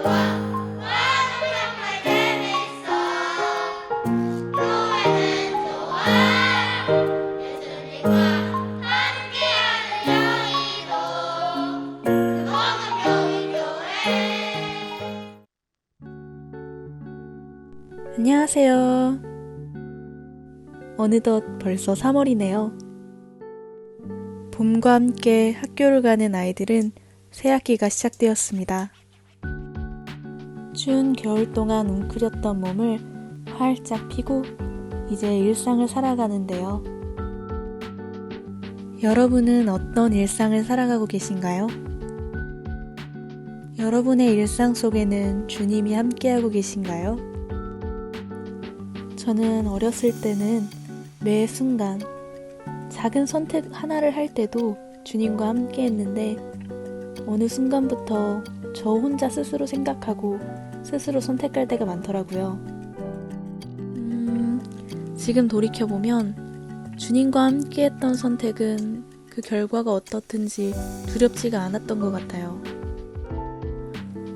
정말 재밌어. 교회는 좋아. 예수님과 함께하는 영희도 먹은 교회. 안녕하세요. 어느덧 벌써 3월이네요. 봄과 함께 학교를 가는 아이들은 새학기가 시작되었습니다. 추운 겨울 동안 웅크렸던 몸을 활짝 피고 이제 일상을 살아가는데요. 여러분은 어떤 일상을 살아가고 계신가요? 여러분의 일상 속에는 주님이 함께하고 계신가요? 저는 어렸을 때는 매 순간 작은 선택 하나를 할 때도 주님과 함께 했는데 어느 순간부터 저 혼자 스스로 생각하고 스스로 선택할 때가 많더라고요. 지금 돌이켜보면 주님과 함께 했던 선택은 그 결과가 어떻든지 두렵지가 않았던 것 같아요.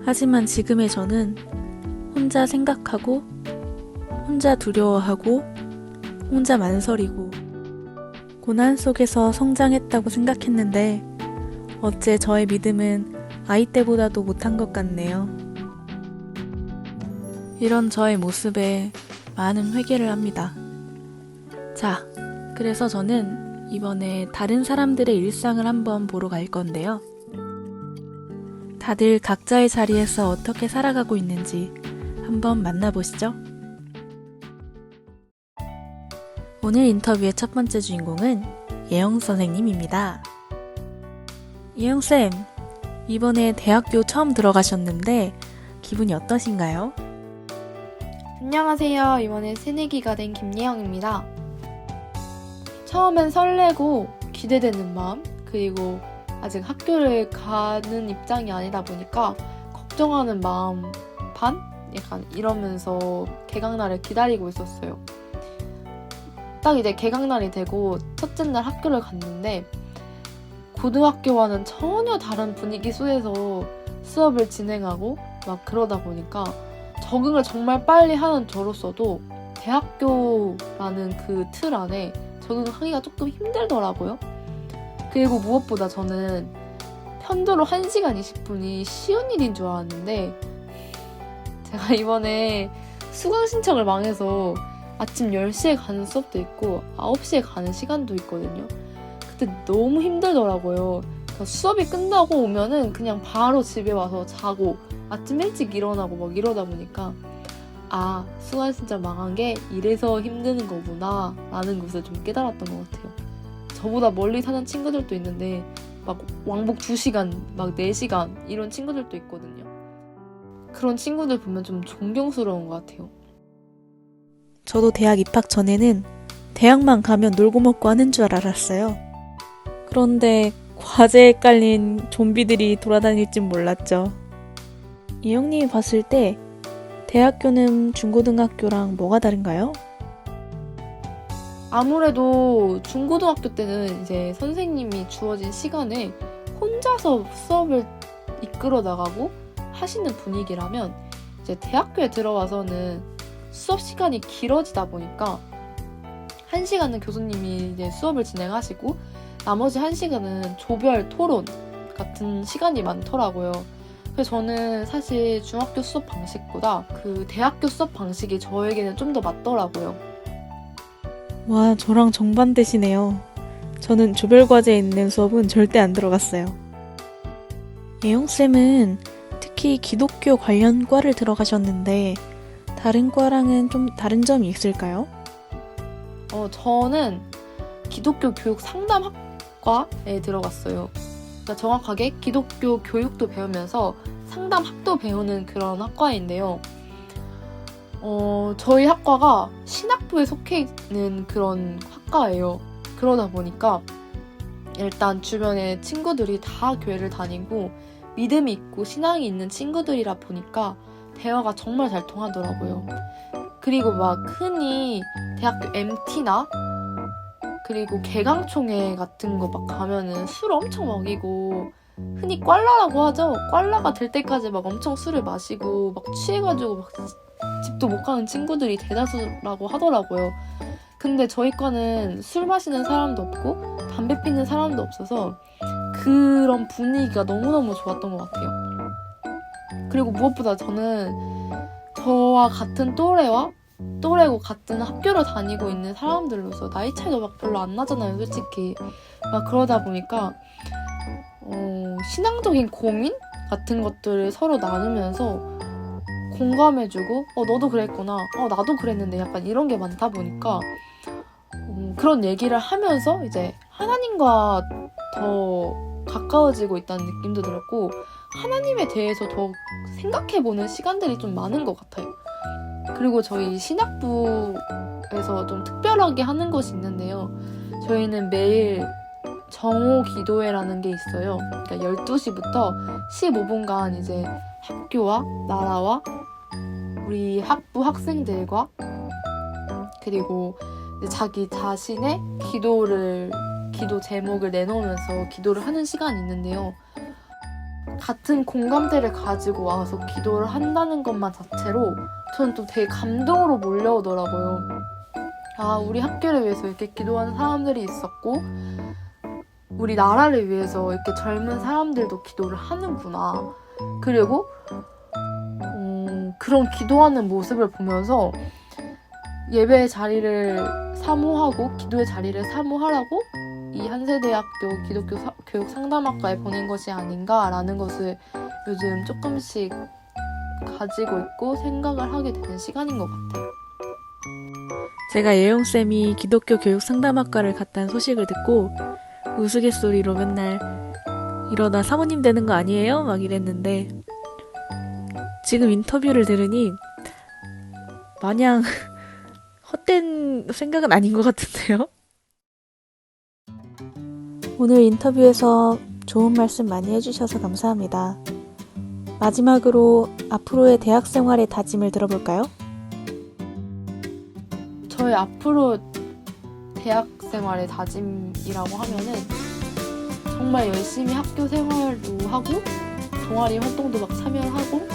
하지만 지금의 저는 혼자 생각하고 혼자 두려워하고 혼자 망설이고 고난 속에서 성장했다고 생각했는데 어째 저의 믿음은 아이 때보다도 못한 것 같네요. 이런 저의 모습에 많은 회개를 합니다. 자, 그래서 저는 이번에 다른 사람들의 일상을 한번 보러 갈 건데요. 다들 각자의 자리에서 어떻게 살아가고 있는지 한번 만나보시죠. 오늘 인터뷰의 첫 번째 주인공은 예영 선생님입니다. 예영쌤, 이번에 대학교 처음 들어가셨는데 기분이 어떠신가요? 안녕하세요. 이번에 새내기가 된 김예영입니다. 처음엔 설레고 기대되는 마음, 그리고 아직 학교를 가는 입장이 아니다 보니까 걱정하는 마음 반? 약간 이러면서 개강날을 기다리고 있었어요. 딱 이제 개강날이 되고 첫째 날 학교를 갔는데 고등학교와는 전혀 다른 분위기 속에서 수업을 진행하고 막 그러다 보니까 적응을 정말 빨리 하는 저로서도 대학교라는 그 틀 안에 적응하기가 조금 힘들더라고요. 그리고 무엇보다 저는 편도로 1시간 20분이 쉬운 일인 줄 알았는데 제가 이번에 수강 신청을 망해서 아침 10시에 가는 수업도 있고 9시에 가는 시간도 있거든요. 그때 너무 힘들더라고요. 그러니까 수업이 끝나고 오면은 그냥 바로 집에 와서 자고 아침 일찍 일어나고 막 이러다 보니까 아, 수강 신청 망한 게 이래서 힘드는 거구나 라는 것을 좀 깨달았던 것 같아요. 저보다 멀리 사는 친구들도 있는데 막 왕복 2시간, 막 4시간 이런 친구들도 있거든요. 그런 친구들 보면 좀 존경스러운 것 같아요. 저도 대학 입학 전에는 대학만 가면 놀고 먹고 하는 줄 알았어요. 그런데 과제에 깔린 좀비들이 돌아다닐 줄 몰랐죠. 예영님이 봤을 때 대학교는 중고등학교랑 뭐가 다른가요? 아무래도 중고등학교 때는 이제 선생님이 주어진 시간에 혼자서 수업을 이끌어 나가고 하시는 분위기라면 이제 대학교에 들어와서는 수업 시간이 길어지다 보니까 1시간은 교수님이 이제 수업을 진행하시고 나머지 1시간은 조별 토론 같은 시간이 많더라고요. 그래서 저는 사실 중학교 수업 방식보다 그 대학교 수업 방식이 저에게는 좀 더 맞더라고요. 와, 저랑 정반대시네요. 저는 조별과제에 있는 수업은 절대 안 들어갔어요. 예영쌤은 특히 기독교 관련 과를 들어가셨는데 다른 과랑은 좀 다른 점이 있을까요? 저는 기독교 교육 상담학과에 들어갔어요. 그러니까 정확하게 기독교 교육도 배우면서 상담학도 배우는 그런 학과인데요. 저희 학과가 신학부에 속해 있는 그런 학과예요. 그러다 보니까 일단 주변에 친구들이 다 교회를 다니고 믿음이 있고 신앙이 있는 친구들이라 보니까 대화가 정말 잘 통하더라고요. 그리고 막 흔히 대학교 MT나 그리고 개강총회 같은 거 막 가면은 술 엄청 먹이고 흔히 꽐라라고 하죠. 꽐라가 될 때까지 막 엄청 술을 마시고 막 취해가지고 막 집도 못 가는 친구들이 대다수라고 하더라고요. 근데 저희 과는 술 마시는 사람도 없고 담배 피는 사람도 없어서 그런 분위기가 너무너무 좋았던 것 같아요. 그리고 무엇보다 저는 저와 같은 또래고 같은 학교를 다니고 있는 사람들로서 나이 차이도 막 별로 안 나잖아요, 솔직히. 막 그러다 보니까 신앙적인 고민 같은 것들을 서로 나누면서 공감해주고 너도 그랬구나, 나도 그랬는데 약간 이런 게 많다 보니까 그런 얘기를 하면서 이제 하나님과 더 가까워지고 있다는 느낌도 들었고 하나님에 대해서 더 생각해보는 시간들이 좀 많은 것 같아요. 그리고 저희 신학부에서 좀 특별하게 하는 것이 있는데요. 저희는 매일 정오 기도회라는 게 있어요. 그러니까 12시부터 15분간 이제 학교와 나라와 우리 학부 학생들과 그리고 이제 자기 자신의 기도 제목을 내놓으면서 기도를 하는 시간이 있는데요. 같은 공감대를 가지고 와서 기도를 한다는 것만 자체로 저는 또 되게 감동으로 몰려오더라고요. 아, 우리 학교를 위해서 이렇게 기도하는 사람들이 있었고 우리 나라를 위해서 이렇게 젊은 사람들도 기도를 하는구나. 그리고 그런 기도하는 모습을 보면서 예배의 자리를 사모하고 기도의 자리를 사모하라고 이 한세대학교 기독교 교육 상담학과에 보낸 것이 아닌가라는 것을 요즘 조금씩 가지고 있고 생각을 하게 되는 시간인 것 같아요. 제가 예영쌤이 기독교 교육 상담학과를 갔다는 소식을 듣고 우스갯소리로 맨날 이러다 사모님 되는 거 아니에요? 막 이랬는데 지금 인터뷰를 들으니 마냥 헛된 생각은 아닌 것 같은데요? 오늘 인터뷰에서 좋은 말씀 많이 해주셔서 감사합니다. 마지막으로 앞으로의 대학 생활의 다짐을 들어볼까요? 저의 앞으로 대학 생활의 다짐이라고 하면은 정말 열심히 학교 생활도 하고 동아리 활동도 막 참여하고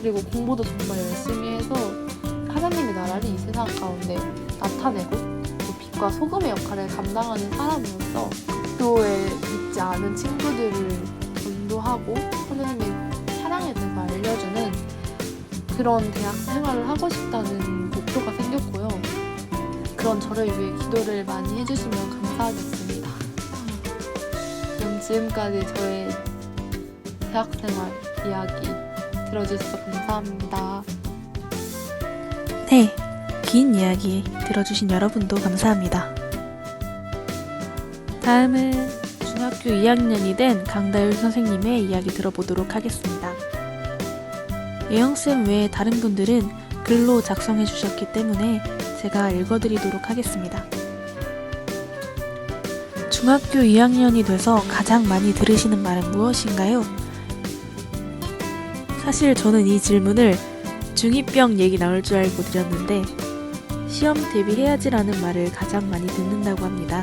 그리고 공부도 정말 열심히 해서 하나님의 나라를 이 세상 가운데 나타내고 또 빛과 소금의 역할을 감당하는 사람으로서 학교에 있지 않은 친구들을 전도하고 하나님의 사랑에 대해서 알려주는 그런 대학 생활을 하고 싶다는 목표가 생겼고요. 그런 저를 위해 기도를 많이 해주시면 감사하겠습니다. 그럼 지금까지 저의 대학생활 이야기 들어주셔서 감사합니다. 네, 긴 이야기 들어주신 여러분도 감사합니다. 다음은 중학교 2학년이 된 강다율 선생님의 이야기 들어보도록 하겠습니다. 예영쌤 외에 다른 분들은 글로 작성해 주셨기 때문에 제가 읽어드리도록 하겠습니다. 중학교 2학년이 돼서 가장 많이 들으시는 말은 무엇인가요? 사실 저는 이 질문을 중2병 얘기 나올 줄 알고 드렸는데 시험 대비해야지라는 말을 가장 많이 듣는다고 합니다.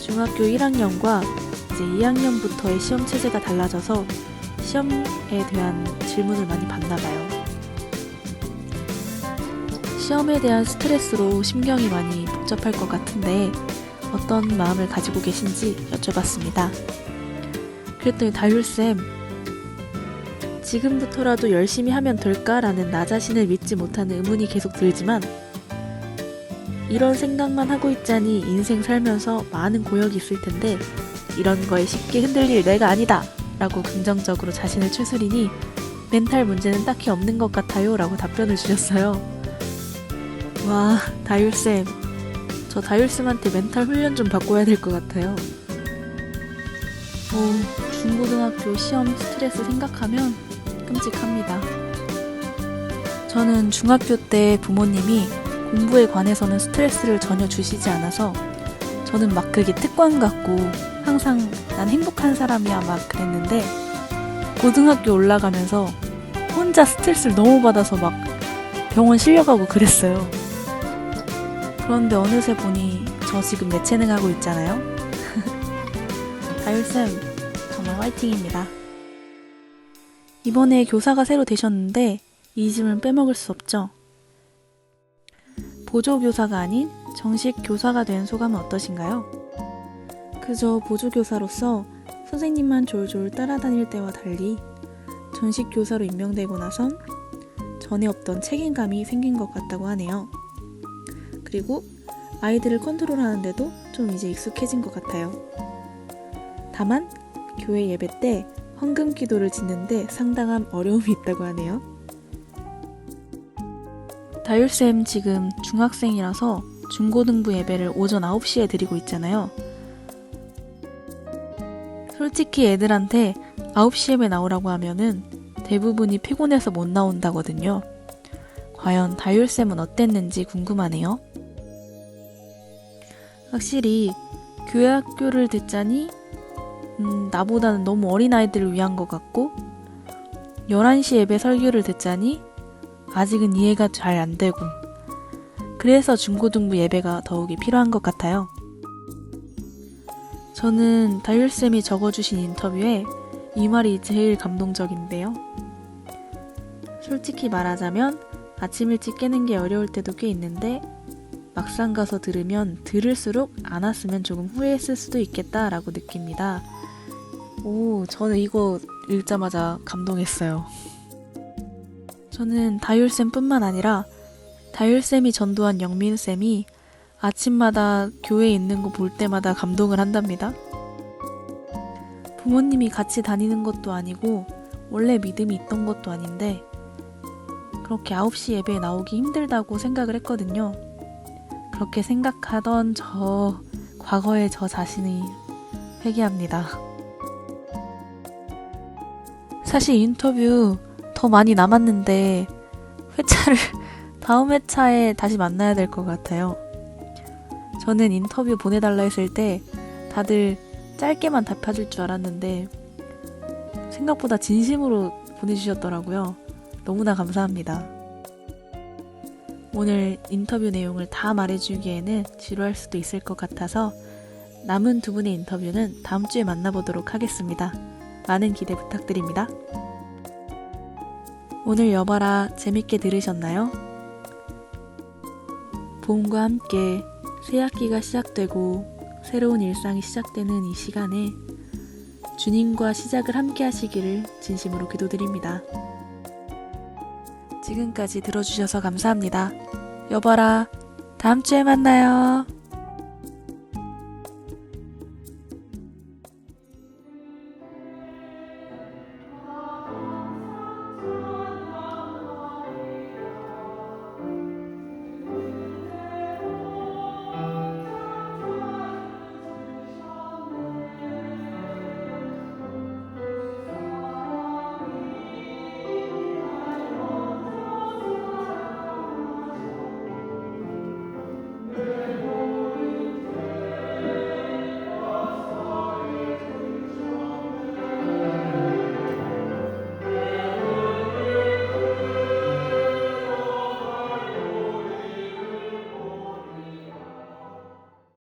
중학교 1학년과 이제 2학년부터의 시험 체제가 달라져서 시험에 대한 질문을 많이 받나 봐요. 시험에 대한 스트레스로 심경이 많이 복잡할 것 같은데 어떤 마음을 가지고 계신지 여쭤봤습니다. 그랬더니 다율쌤, 지금부터라도 열심히 하면 될까라는 나 자신을 믿지 못하는 의문이 계속 들지만 이런 생각만 하고 있자니 인생 살면서 많은 고역이 있을 텐데 이런 거에 쉽게 흔들릴 내가 아니다 라고 긍정적으로 자신을 추스리니 멘탈 문제는 딱히 없는 것 같아요 라고 답변을 주셨어요. 와, 다율쌤, 저 다율쌤한테 멘탈 훈련 좀 바꿔야 될 것 같아요. 중고등학교 시험 스트레스 생각하면 끔찍합니다. 저는 중학교 때 부모님이 공부에 관해서는 스트레스를 전혀 주시지 않아서 저는 막 그게 특권 같고 항상 난 행복한 사람이야 막 그랬는데 고등학교 올라가면서 혼자 스트레스를 너무 받아서 막 병원 실려가고 그랬어요. 그런데 어느새 보니 저 지금 예체능 하고 있잖아요. 다율쌤, 정말 화이팅입니다. 이번에 교사가 새로 되셨는데 이 점은 빼먹을 수 없죠. 보조교사가 아닌 정식 교사가 된 소감은 어떠신가요? 그저 보조교사로서 선생님만 졸졸 따라다닐 때와 달리 전식 교사로 임명되고 나선 전에 없던 책임감이 생긴 것 같다고 하네요. 그리고 아이들을 컨트롤하는데도 좀 이제 익숙해진 것 같아요. 다만 교회 예배 때 헌금 기도를 짓는데 상당한 어려움이 있다고 하네요. 다율쌤 지금 중학생이라서 중고등부 예배를 오전 9시에 드리고 있잖아요. 솔직히 애들한테 9시 예배 나오라고 하면은 대부분이 피곤해서 못 나온다거든요. 과연 다율쌤은 어땠는지 궁금하네요. 확실히 교회 학교를 듣자니 나보다는 너무 어린 아이들을 위한 것 같고 11시 예배 설교를 듣자니 아직은 이해가 잘 안 되고 그래서 중고등부 예배가 더욱이 필요한 것 같아요. 저는 다율쌤이 적어주신 인터뷰에 이 말이 제일 감동적인데요. 솔직히 말하자면 아침 일찍 깨는 게 어려울 때도 꽤 있는데 막상 가서 들으면 들을수록 안 왔으면 조금 후회했을 수도 있겠다라고 느낍니다. 저는 이거 읽자마자 감동했어요. 저는 다율쌤뿐만 아니라 다율쌤이 전도한 영민쌤이 아침마다 교회에 있는 거 볼 때마다 감동을 한답니다. 부모님이 같이 다니는 것도 아니고 원래 믿음이 있던 것도 아닌데 그렇게 9시 예배에 나오기 힘들다고 생각을 했거든요. 그렇게 생각하던 과거의 저 자신이 회개합니다. 사실 인터뷰 더 많이 남았는데 다음 회차에 다시 만나야 될 것 같아요. 저는 인터뷰 보내달라 했을 때 다들 짧게만 답해줄 줄 알았는데 생각보다 진심으로 보내주셨더라고요. 너무나 감사합니다. 오늘 인터뷰 내용을 다 말해주기에는 지루할 수도 있을 것 같아서 남은 두 분의 인터뷰는 다음 주에 만나보도록 하겠습니다. 많은 기대 부탁드립니다. 오늘 여봐라 재밌게 들으셨나요? 봄과 함께 새 학기가 시작되고 새로운 일상이 시작되는 이 시간에 주님과 시작을 함께 하시기를 진심으로 기도드립니다. 지금까지 들어주셔서 감사합니다. 여봐라, 다음 주에 만나요.